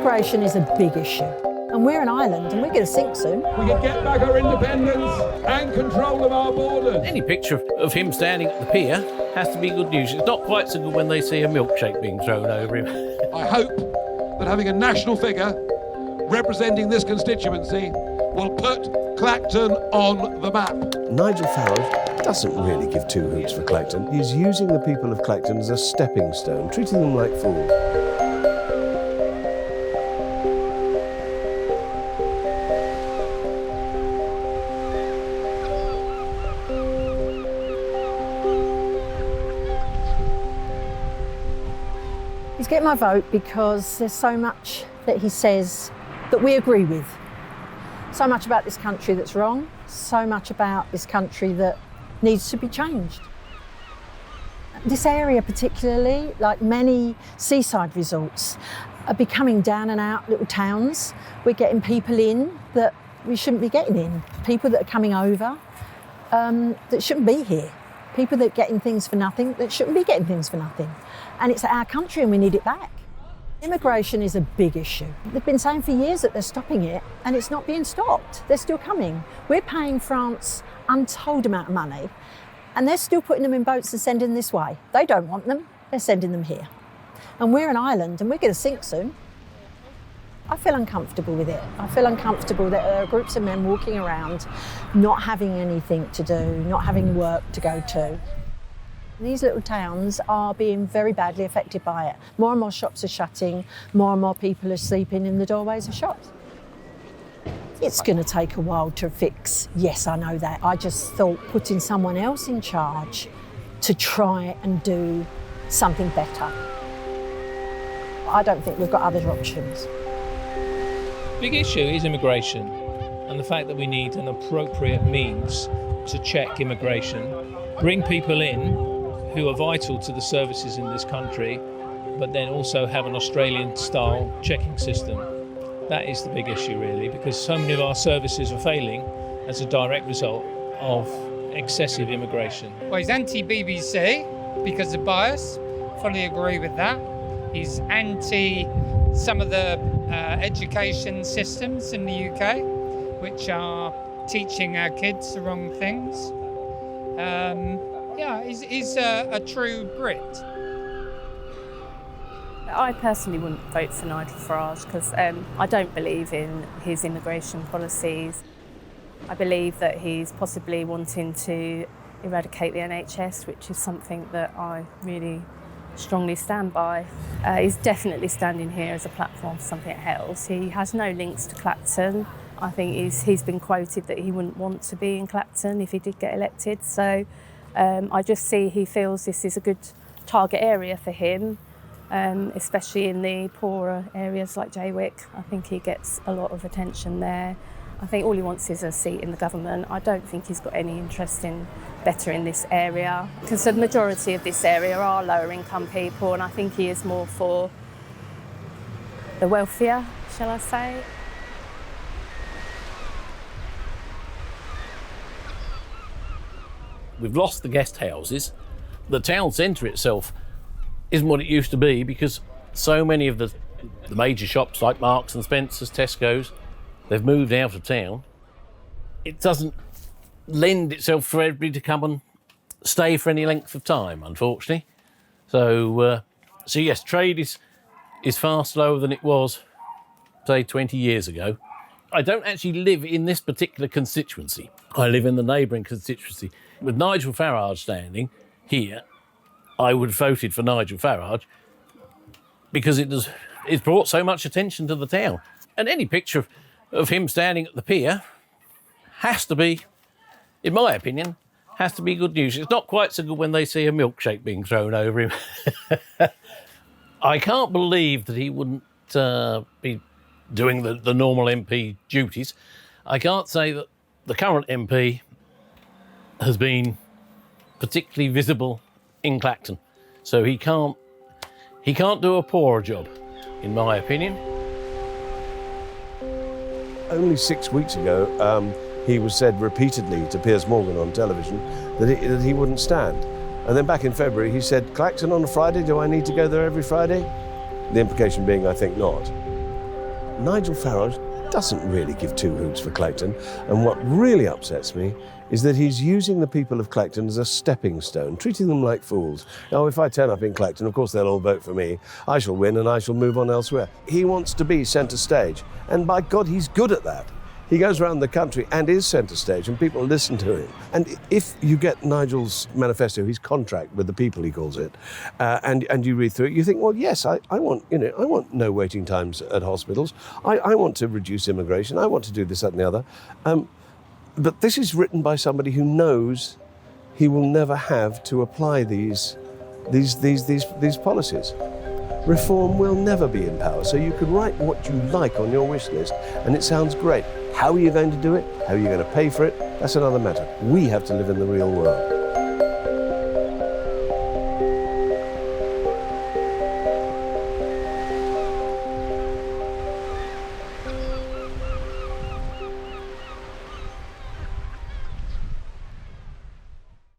Immigration is a big issue, and we're an island and we're going to sink soon. We can get back our independence and control of our borders. Any picture of him standing at the pier has to be good news. It's not quite so good when they see a milkshake being thrown over him. I hope that having a national figure representing this constituency will put Clacton on the map. Nigel Farage doesn't really give two hoots for Clacton. He's using the people of Clacton as a stepping stone, treating them like fools. He's getting my vote because there's so much that he says that we agree with. So much about this country that's wrong, so much about this country that needs to be changed. This area particularly, like many seaside resorts, are becoming down and out little towns. We're getting people in that we shouldn't be getting in. People that are coming over that shouldn't be here. People that are getting things for nothing that shouldn't be getting things for nothing. And it's our country and we need it back. Immigration is a big issue. They've been saying for years that they're stopping it and it's not being stopped. They're still coming. We're paying France untold amount of money and they're still putting them in boats and sending them this way. They don't want them, they're sending them here. And we're an island and we're going to sink soon. I feel uncomfortable with it. I feel uncomfortable that there are groups of men walking around not having anything to do, not having work to go to. These little towns are being very badly affected by it. More and more shops are shutting, more and more people are sleeping in the doorways of shops. It's going to take a while to fix, yes, I know that. I just thought putting someone else in charge to try and do something better. I don't think we've got other options. Big issue is immigration and the fact that we need an appropriate means to check immigration, bring people in who are vital to the services in this country, but then also have an Australian-style checking system. That is the big issue, really, because so many of our services are failing as a direct result of excessive immigration. Well, he's anti-BBC because of bias. Fully agree with that. He's anti some of the education systems in the UK, which are teaching our kids the wrong things. Yeah, he's a true Brit. I personally wouldn't vote for Nigel Farage because I don't believe in his immigration policies. I believe that he's possibly wanting to eradicate the NHS, which is something that I really strongly stand by. He's definitely standing here as a platform for something else. He has no links to Clacton. I think he's been quoted that he wouldn't want to be in Clacton if he did get elected. So I just see he feels this is a good target area for him, especially in the poorer areas like Jaywick. I think he gets a lot of attention there. I think all he wants is a seat in the government. I don't think he's got any interest in bettering this area because the majority of this area are lower income people, and I think he is more for the wealthier, shall I say. We've lost the guest houses. The town centre itself isn't what it used to be because so many of the major shops like Marks and Spencer's, Tesco's, they've moved out of town. It doesn't lend itself for everybody to come and stay for any length of time, unfortunately. So yes, trade is far slower than it was, say, 20 years ago. I don't actually live in this particular constituency. I live in the neighbouring constituency. With Nigel Farage standing here, I would have voted for Nigel Farage because it's brought so much attention to the town. And any picture of him standing at the pier has to be, in my opinion, has to be good news. It's not quite so good when they see a milkshake being thrown over him. I can't believe that he wouldn't be doing the normal MP duties. I can't say that the current MP has been particularly visible in Clacton, so he can't do a poorer job, in my opinion. Only 6 weeks ago, he was said repeatedly to Piers Morgan on television that he wouldn't stand. And then back in February, he said, Clacton on a Friday, do I need to go there every Friday? The implication being, I think not. Nigel Farage doesn't really give two hoots for Clacton, and what really upsets me is that he's using the people of Clacton as a stepping stone, treating them like fools. Oh, if I turn up in Clacton, of course they'll all vote for me. I shall win and I shall move on elsewhere. He wants to be centre stage, and by God, he's good at that. He goes around the country and is centre stage, and people listen to him. And if you get Nigel's manifesto, his contract with the people, he calls it, and you read through it, you think, well, yes, I want no waiting times at hospitals. I want to reduce immigration. I want to do this, that, and the other. But this is written by somebody who knows he will never have to apply these policies. Reform will never be in power, so you can write what you like on your wish list, and it sounds great. How are you going to do it? How are you going to pay for it? That's another matter. We have to live in the real world.